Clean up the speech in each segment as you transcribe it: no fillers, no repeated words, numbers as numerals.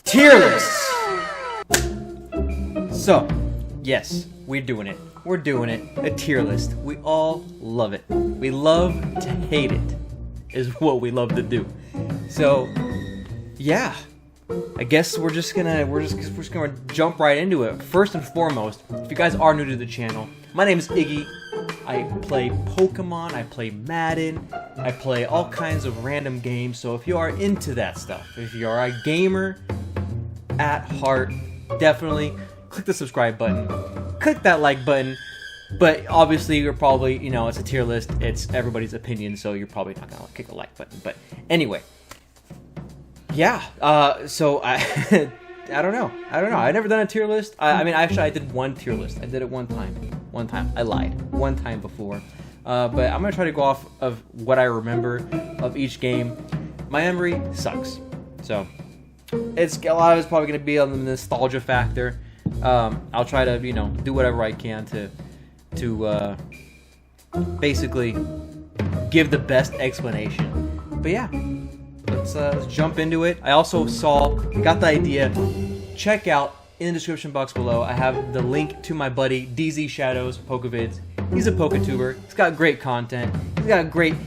Tier lists. So, yes, we're doing it. We're doing it. A tier list. We all love it. We love to hate it, is what we love to do. So, yeah. I guess we're just gonna jump right into it. First and foremost, if you guys are new to the channel, my name is Iggy. I play Pokemon, I play Madden, I play all kinds of random games. So if you are into that stuff, if you are a gamer at heart, definitely click the subscribe button, click that like button. But obviously you're probably, you know, it's a tier list, it's everybody's opinion, so you're probably not gonna click a like button. But anyway, yeah, so I I don't know. I've never done a tier list. I mean, actually, I did one tier list. I did it one time. I lied. One time before. But I'm going to try to go off of what I remember of each game. My memory sucks. So, a lot of it's probably going to be on the nostalgia factor. I'll try to, you know, do whatever I can to basically give the best explanation. But yeah. Let's jump into it. I also got the idea. Check out in the description box below. I have the link to my buddy DZ Shadows Pokevids. He's a Poketuber. He's got great content.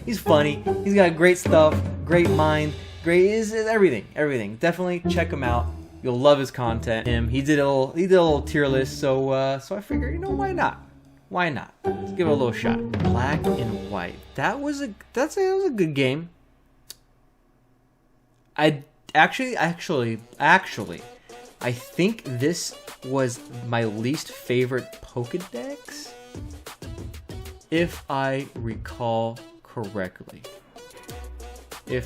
He's funny. He's got great stuff. Great mind. Is everything. Definitely check him out. You'll love his content. He did a little tier list. So I figured, you know, why not? Let's give it a little shot. Black and White. That was a good game. I actually, I think this was my least favorite Pokedex, if I recall correctly. It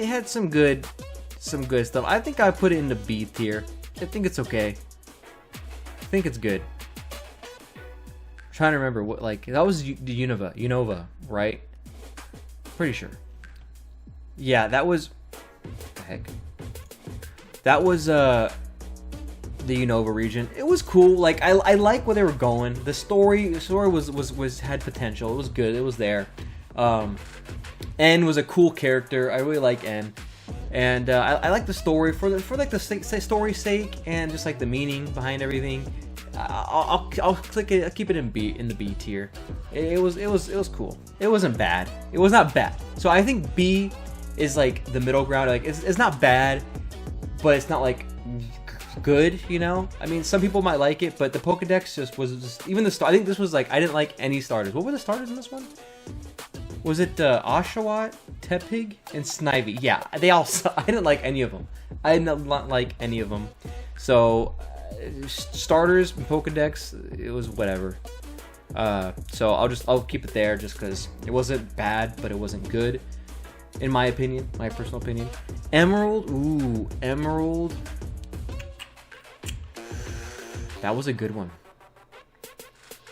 had some good stuff. I think I put it in the B tier. I think it's okay. I think it's good. I'm trying to remember what, like, that was the Unova, right? Pretty sure. Yeah, that was... What the heck? That was the Unova region. It was cool. Like, I like where they were going. The story was had potential. It was good. It was there. N was a cool character. I really like N. And I like the story for like the story's sake and just like the meaning behind everything. I'll keep it in the B tier. It was cool. It wasn't bad. It was not bad. So I think B is like the middle ground. Like it's not bad, but it's not like good, you know. I mean, some people might like it, but the Pokedex was even the I think this was like, I didn't like any starters. What were the starters in this one? Was it Oshawott, Tepig, and Snivy? Yeah, they all. I didn't like any of them. I did not like any of them. So starters and Pokedex, it was whatever. So I'll keep it there just because it wasn't bad, but it wasn't good. In my opinion, my personal opinion. Emerald, ooh, Emerald. That was a good one.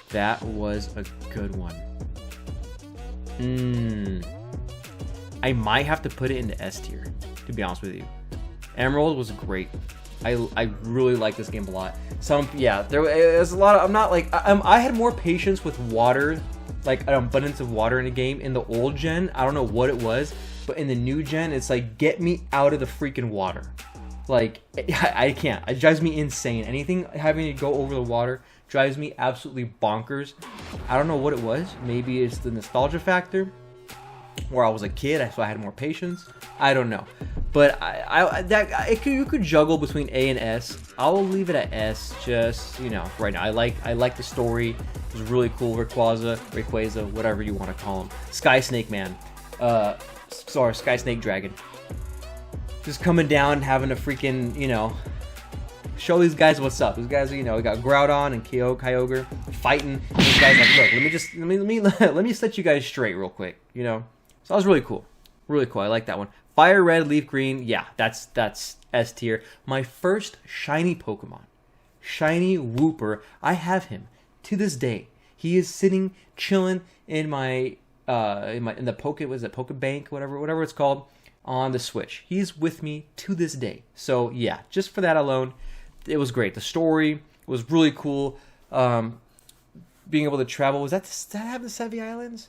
That was a good one. I might have to put it in the S tier, to be honest with you. Emerald was great. I really like this game a lot. There was a lot of, I had more patience with water, like an abundance of water in a game. In the old gen, I don't know what it was, but in the new gen, it's like, get me out of the freaking water. Like, I can't. It drives me insane. Anything having to go over the water drives me absolutely bonkers. I don't know what it was. Maybe it's the nostalgia factor, where I was a kid, so I had more patience. I don't know. But you could juggle between A and S. I'll leave it at S, just, you know, right now. I like the story. It was really cool. Rayquaza, whatever you want to call him. Sky Snake Man. Sky Snake Dragon. Just coming down, having a freaking, you know, show these guys what's up. These guys, you know, we got Groudon and Kyogre fighting. And these guys like, look, let me set you guys straight real quick, you know. So that was really cool. Really cool. I like that one. Fire Red, Leaf Green. Yeah, that's S tier. My first shiny Pokemon, Shiny Wooper. I have him to this day. He is sitting, chilling in my in the Pokebank, whatever it's called, on the Switch. He's with me to this day. So yeah, just for that alone, it was great. The story was really cool. being able to travel. Did that have the Sevi Islands?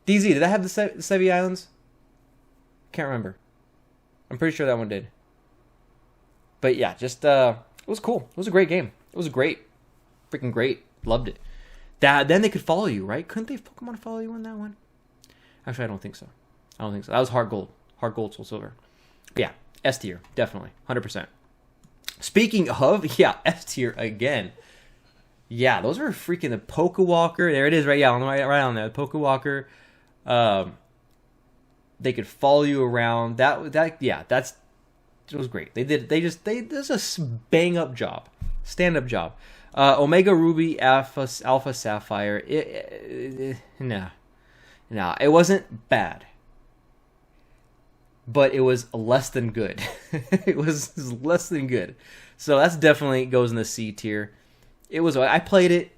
DZ, did that have the Sevi Islands? Can't remember. I'm pretty sure that one did. But yeah, just it was cool. It was a great game. It was great, freaking great. Loved it. Then they could follow you, right? Couldn't they Pokemon follow you in that one? Actually, I don't think so. That was Heart Gold, Soul Silver. But yeah, S tier, definitely, 100%. Speaking of, yeah, S tier again. Yeah, those are freaking the Pokewalker. There it is, right? Yeah, right on there. The Pokewalker. They could follow you around. It was great. They did a bang up job, stand up job. Omega Ruby, Alpha Sapphire. No, it wasn't bad, but it was less than good. It was less than good. So that's definitely goes in the C tier. I played it,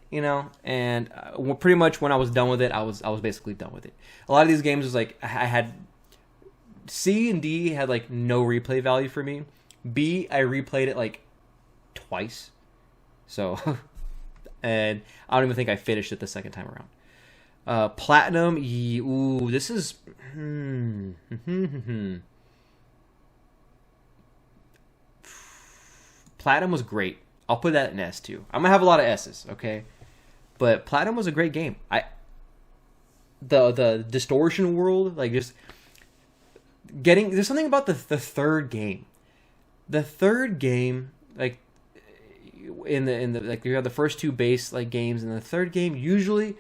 and pretty much when I was done with it, I was basically done with it. A lot of these games was like I had C and D had like no replay value for me. B, I replayed it like twice. So, and I don't even think I finished it the second time around. Platinum, this is Platinum was great. I'll put that in S too. I'm gonna have a lot of S's, okay? But Platinum was a great game. The distortion world, like just there's something about the third game. The third game, like in the like you have the first two base like games, and the third game usually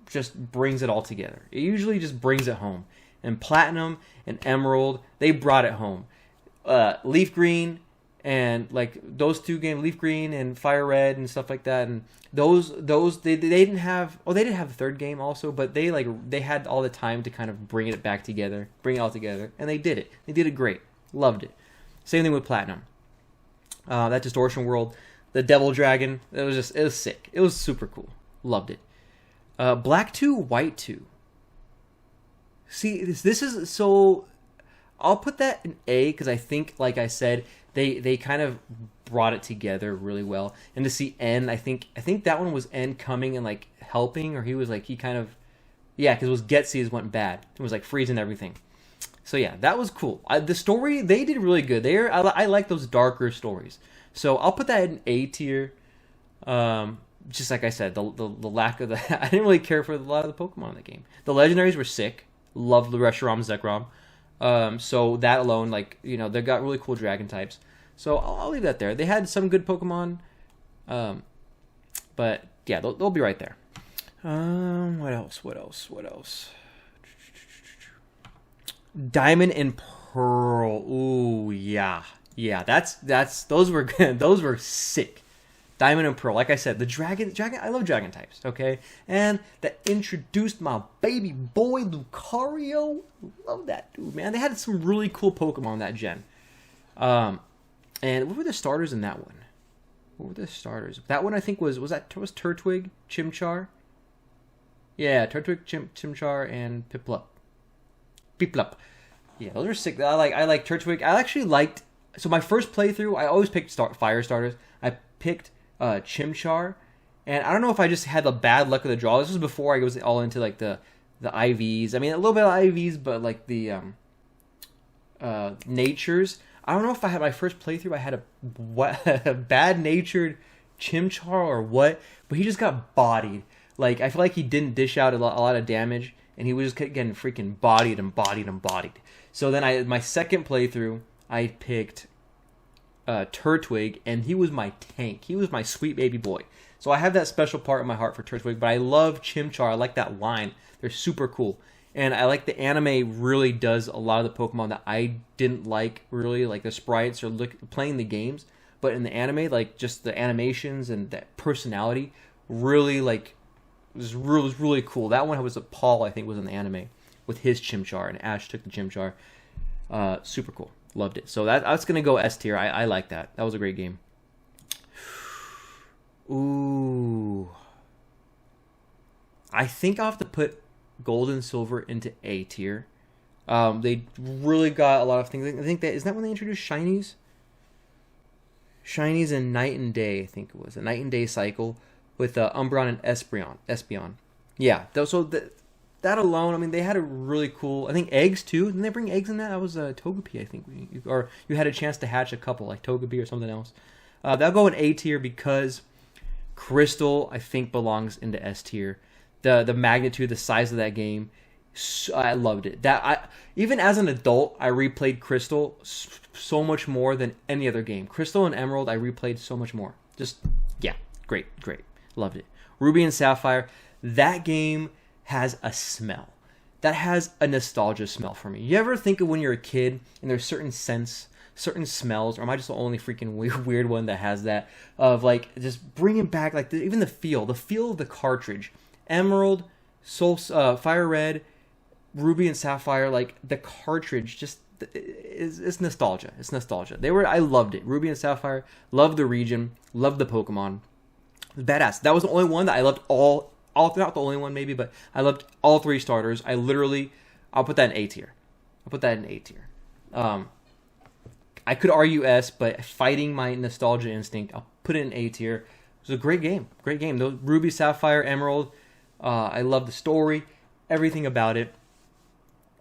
just brings it all together. It usually just brings it home. And Platinum and Emerald, they brought it home. Leaf Green and like those two games, Leaf Green and Fire Red and stuff like that, and those they didn't have. Oh, they did have the third game also, but they had all the time to kind of bring it back together, bring it all together, and they did it. They did it great. Loved it. Same thing with Platinum. That distortion world, the Devil Dragon, it was sick. It was super cool. Loved it. Black 2, White 2. See, this is so. I'll put that in A because I think, like I said, they kind of brought it together really well. And to see N, I think that one was N coming and like helping, or because it was Getsy's went bad. It was like freezing everything. So yeah, that was cool. The story, they did really good. I like those darker stories. So I'll put that in A tier. Just like I said, the lack of I didn't really care for a lot of the Pokemon in the game. The legendaries were sick. Loved the Reshiram, Zekrom. So that alone, they got really cool dragon types. So I'll leave that there. They had some good Pokemon. But yeah, they'll be right there. What else? Diamond and Pearl. Ooh, yeah. Those were good. Those were sick. Diamond and Pearl. Like I said, the dragon. I love dragon types. Okay, and that introduced my baby boy Lucario. Love that dude, man. They had some really cool Pokemon in that gen. And what were the starters in that one? That one I think was Turtwig, Chimchar. Yeah, Turtwig, Chimchar, and Piplup. Yeah, those are sick. I like Turtwig. I actually liked. So my first playthrough, I always picked fire starters. I picked Chimchar, and I don't know if I just had the bad luck of the draw. This was before I was all into like the IVs. I mean, a little bit of IVs, but like the natures. I don't know if I had my first playthrough. I had a bad-natured Chimchar or what, but he just got bodied. Like I feel like he didn't dish out a lot of damage, and he was just getting freaking bodied. So then my second playthrough, I picked Turtwig, and he was my tank. He was my sweet baby boy. So I have that special part in my heart for Turtwig, but I love Chimchar. I like that line. They're super cool. And I like the anime really does a lot of the Pokemon that I didn't like, really, like the sprites or playing the games. But in the anime, like just the animations and that personality really was really cool. That one was Paul, I think, was in the anime with his Chimchar, and Ash took the Chimchar. Super cool. Loved it. So that's going to go S tier. I like that. That was a great game. Ooh. I think I'll have to put Gold and Silver into A tier. They really got a lot of things. I think isn't that when they introduced Shinies? Shinies and Night and Day, I think it was. A Night and Day cycle. with Umbreon and Espeon. Yeah, that alone, I mean, they had a really cool, I think eggs too. Didn't they bring eggs in that? That was Togepi, I think. Or you had a chance to hatch a couple, like Togepi or something else. That'll go in A tier because Crystal, I think, belongs into S tier. The magnitude, the size of that game, I loved it. Even as an adult, I replayed Crystal so much more than any other game. Crystal and Emerald, I replayed so much more. Just, yeah, great. Loved it. Ruby and Sapphire, that game has a smell. That has a nostalgia smell for me. You ever think of when you're a kid and there's certain smells, or am I just the only freaking weird one that has that, of like just bringing back like even the feel of the cartridge, Emerald, Fire Red, Ruby and Sapphire, like the cartridge just it's nostalgia. It's nostalgia. I loved it. Ruby and Sapphire, loved the region, loved the Pokemon. Badass. That was the only one that I loved all not the only one maybe, but I loved all 3 starters. I'll put that in A tier. I could argue S, but fighting my nostalgia instinct, I'll put it in A tier. It was a great game. Those Ruby, Sapphire, Emerald, I love the story, everything about it.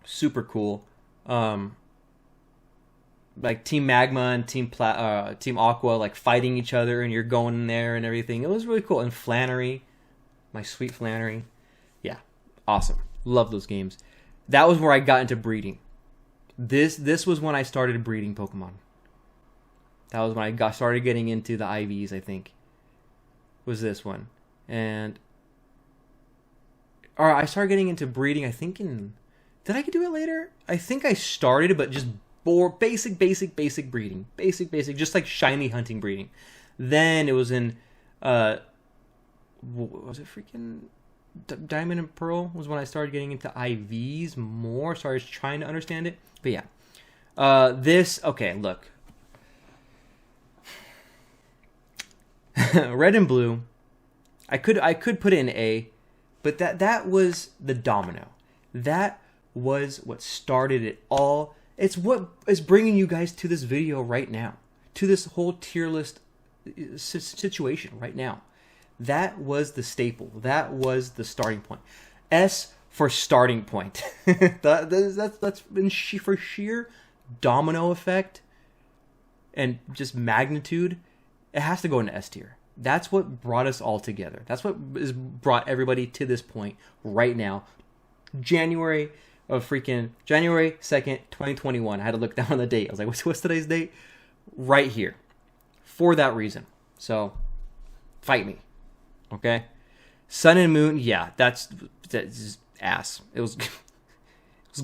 Super cool. Like Team Magma and Team Aqua, like fighting each other, and you're going in there and everything. It was really cool. And Flannery, my sweet Flannery, yeah, awesome. Love those games. That was where I got into breeding. This was when I started breeding Pokemon. That was when I started getting into the IVs, I think. Was this one. And I started getting into breeding, I think did I do it later? I think I started, but just basic breeding. Basic, just like shiny hunting breeding. Then it was in, was it freaking Diamond and Pearl was when I started getting into IVs more. Started trying to understand it. But yeah. Okay, look. Red and Blue, I could put it in A, but that was the domino. That was what started it all. It's what is bringing you guys to this video right now, to this whole tier list situation right now. That was the staple. That was the starting point. S for starting point. That's been for sheer domino effect and just magnitude. It has to go into S tier. That's what brought us all together. That's what has brought everybody to this point right now. January 2nd, 2021. I had to look down on the date. I was like, what's today's date? Right here. For that reason. So, fight me. Okay? Sun and Moon, yeah, that's ass. It was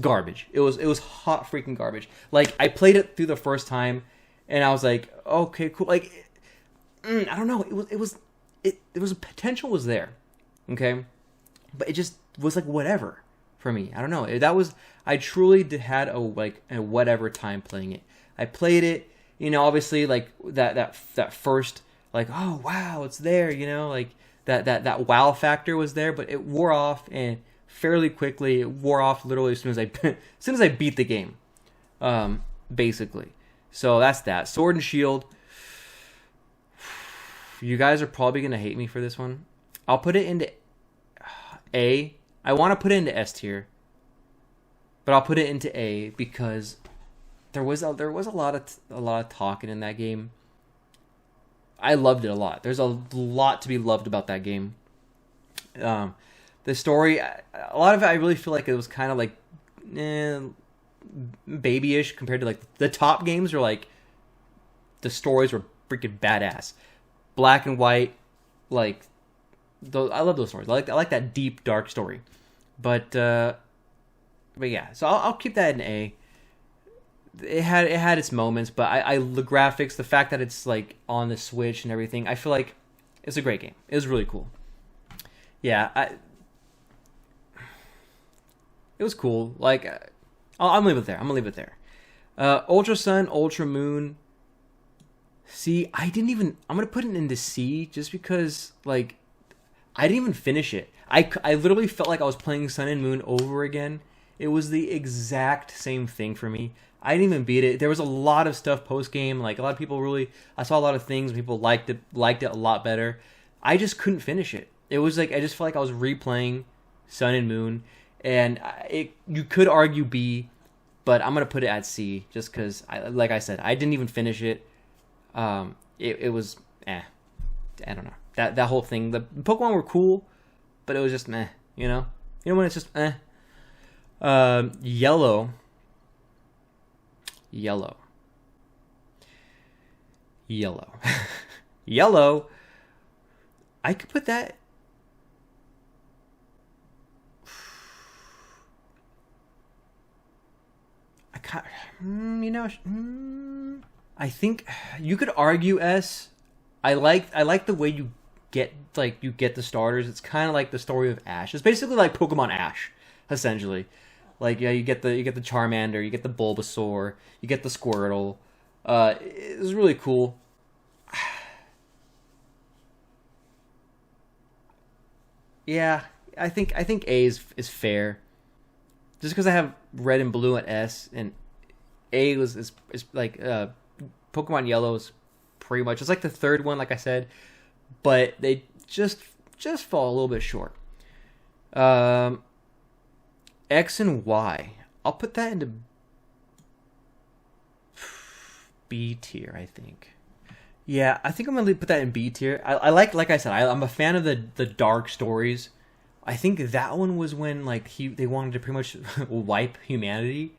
garbage. It was hot freaking garbage. Like, I played it through the first time, and I was like, okay, cool. Like, I don't know. It was potential was there. Okay? But it just was like whatever. For me, I don't know. I truly had a whatever time playing it. I played it, obviously like that first like, oh wow, it's there, like that wow factor was there, but it wore off and fairly quickly. It wore off literally as soon as I beat the game, basically. So that's that. Sword and Shield. You guys are probably gonna hate me for this one. I'll put it into A. I want to put it into S tier, but I'll put it into A because there was a lot of talking in that game. I loved it a lot. There's a lot to be loved about that game. The story, a lot of it, I really feel like it was kind of like babyish compared to like the top games. Were like the stories were freaking badass, black and white, like. I love those stories. I like that deep, dark story. But yeah. So I'll keep that in A. It had its moments, but the graphics, the fact that it's like on the Switch and everything, I feel like it's a great game. It was really cool. Yeah, it was cool. Like, I'm gonna leave it there. Ultra Sun, Ultra Moon. See, I'm gonna put it into C just because like. I didn't even finish it. I literally felt like I was playing Sun and Moon over again. It was the exact same thing for me. I didn't even beat it. There was a lot of stuff post game. Like a lot of people I saw a lot of things. People liked it a lot better. I just couldn't finish it. It was like I just felt like I was replaying Sun and Moon, and you could argue B, but I'm gonna put it at C just because, like I said, I didn't even finish it. It was I don't know, that whole thing. The Pokemon were cool, but it was just meh. You know when it's just eh. Yellow. Yellow. I could put that. I can't. I think you could argue S. I like the way you get the starters. It's kind of like the story of Ash. It's basically like Pokemon Ash, essentially. Like, yeah, you get the Charmander, you get the Bulbasaur, you get the Squirtle. It was really cool. Yeah, I think A is fair. Just because I have red and blue at S, and A is like Pokemon Yellow is pretty much, it's like the third one, like I said, but they just fall a little bit short. X and Y, I'll put that into B tier, I think. Yeah, I think I'm gonna put that in B tier. I like I said, I'm a fan of the dark stories. I think that one was when they wanted to pretty much wipe humanity.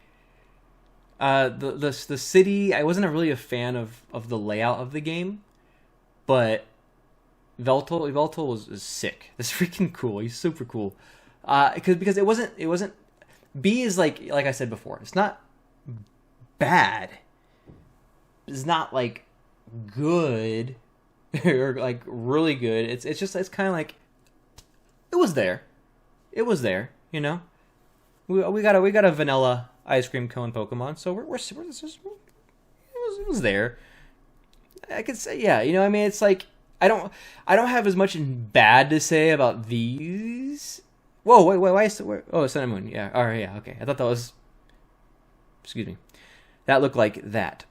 The city, I wasn't really a fan of the layout of the game, but Veltal is sick. It's freaking cool. He's super cool. Because it wasn't. B is like I said before. It's not bad. It's not like good or like really good. It's kind of like it was there. It was there. You know, we got a vanilla ice cream cone Pokemon, so it was there. I could say, yeah. I mean, it's like I don't have as much bad to say about these. Whoa, wait, why is it? Oh, Sun and Moon. Yeah, all right, yeah, okay. I thought that was. Excuse me. That looked like that.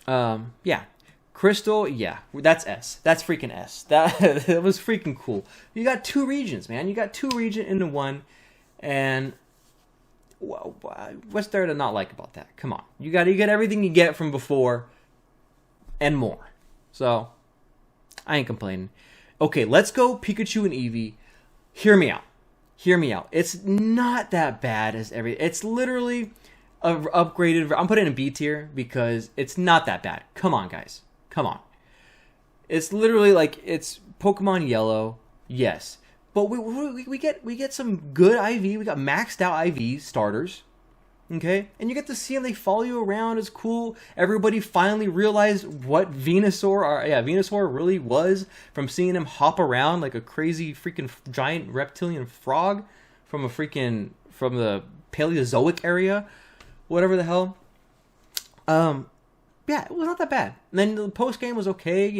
Yeah. Crystal, yeah, that's S. That's freaking S. That was freaking cool. You got 2 regions, man. You got 2 regions into one, and what's there to not like about that? Come on, you get everything you get from before, and more. So, I ain't complaining. Okay, let's go Pikachu and Eevee. Hear me out. It's not that bad as it's literally a upgraded. I'm putting it in B tier because it's not that bad. Come on, guys. Come on. It's literally like it's Pokemon Yellow, yes, but we get some good IV. We got maxed out IV starters, okay, and you get to see them. They follow you around. It's cool. Everybody finally realized what Venusaur really was from seeing him hop around like a crazy freaking giant reptilian frog from the Paleozoic area, whatever the hell. Yeah, it was not that bad. And then the post game was okay.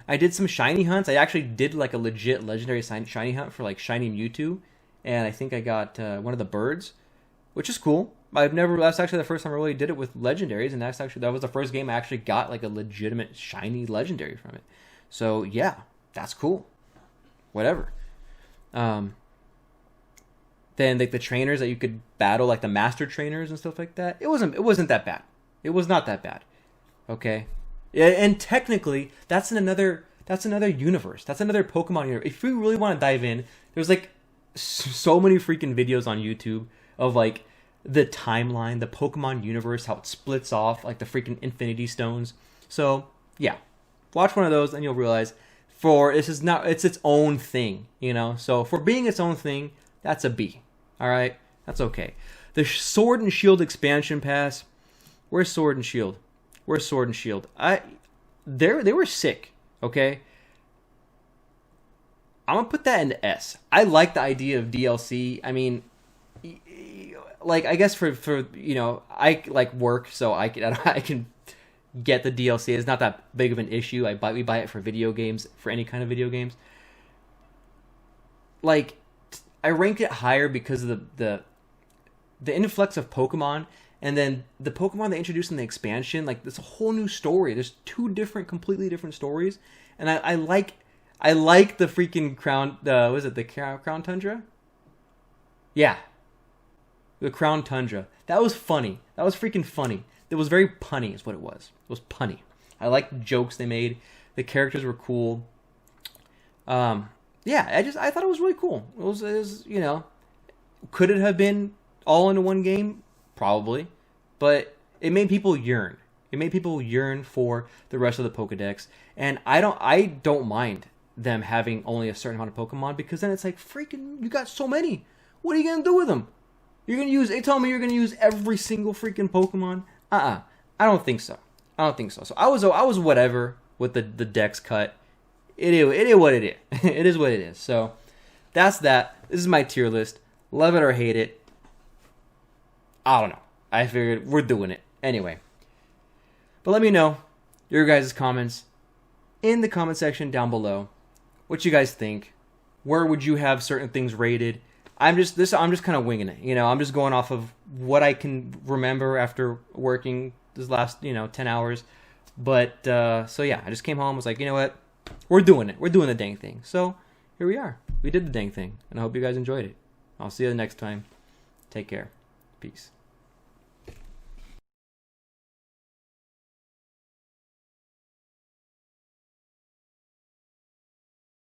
I did some shiny hunts. I actually did like a legit legendary shiny hunt for like shiny Mewtwo, and I think I got one of the birds, which is cool. That's actually the first time I really did it with legendaries, and that was the first game I actually got like a legitimate shiny legendary from it. So yeah, that's cool. Whatever. Then like the trainers that you could battle, like the master trainers and stuff like that. It wasn't that bad. It was not that bad. Okay, yeah, and technically that's another universe. That's another Pokemon universe. If we really want to dive in, there's like so many freaking videos on YouTube of like the timeline, the Pokemon universe, how it splits off, like the freaking Infinity Stones. So yeah, watch one of those and you'll realize it's its own thing, So for being its own thing, that's a B. All right, that's okay. The Sword and Shield expansion pass. Where's Sword and Shield? They were sick, okay? I'm gonna put that into S. I like the idea of DLC. I mean, like I guess for I like work, so I can get the DLC. It's not that big of an issue. We buy it for video games, for any kind of video games. Like I ranked it higher because of the influx of Pokemon. And then the Pokemon they introduced in the expansion, like there's a whole new story. There's 2 completely different stories, and I I like the freaking crown. Was it the crown tundra? Yeah, the crown tundra. That was funny. That was freaking funny. It was very punny, is what it was. It was punny. I liked the jokes they made. The characters were cool. Yeah, I thought it was really cool. It was you know, could it have been all into one game? Probably, but it made people yearn. It made people yearn for the rest of the Pokedex, and I don't mind them having only a certain amount of Pokemon, because then it's like, freaking, you got so many. What are you gonna do with them? You're gonna use? They tell me you're gonna use every single freaking Pokemon? I don't think so. I don't think so. So I was whatever with the Dex cut. It is what it is. It is what it is. So that's that. This is my tier list. Love it or hate it. I don't know. I figured we're doing it anyway. But let me know your guys' comments in the comment section down below. What you guys think? Where would you have certain things rated? I'm just kind of winging it. You know, I'm just going off of what I can remember after working this last 10 hours. But so yeah, I just came home. Was like, you know what? We're doing it. We're doing the dang thing. So here we are. We did the dang thing, and I hope you guys enjoyed it. I'll see you the next time. Take care. Peace.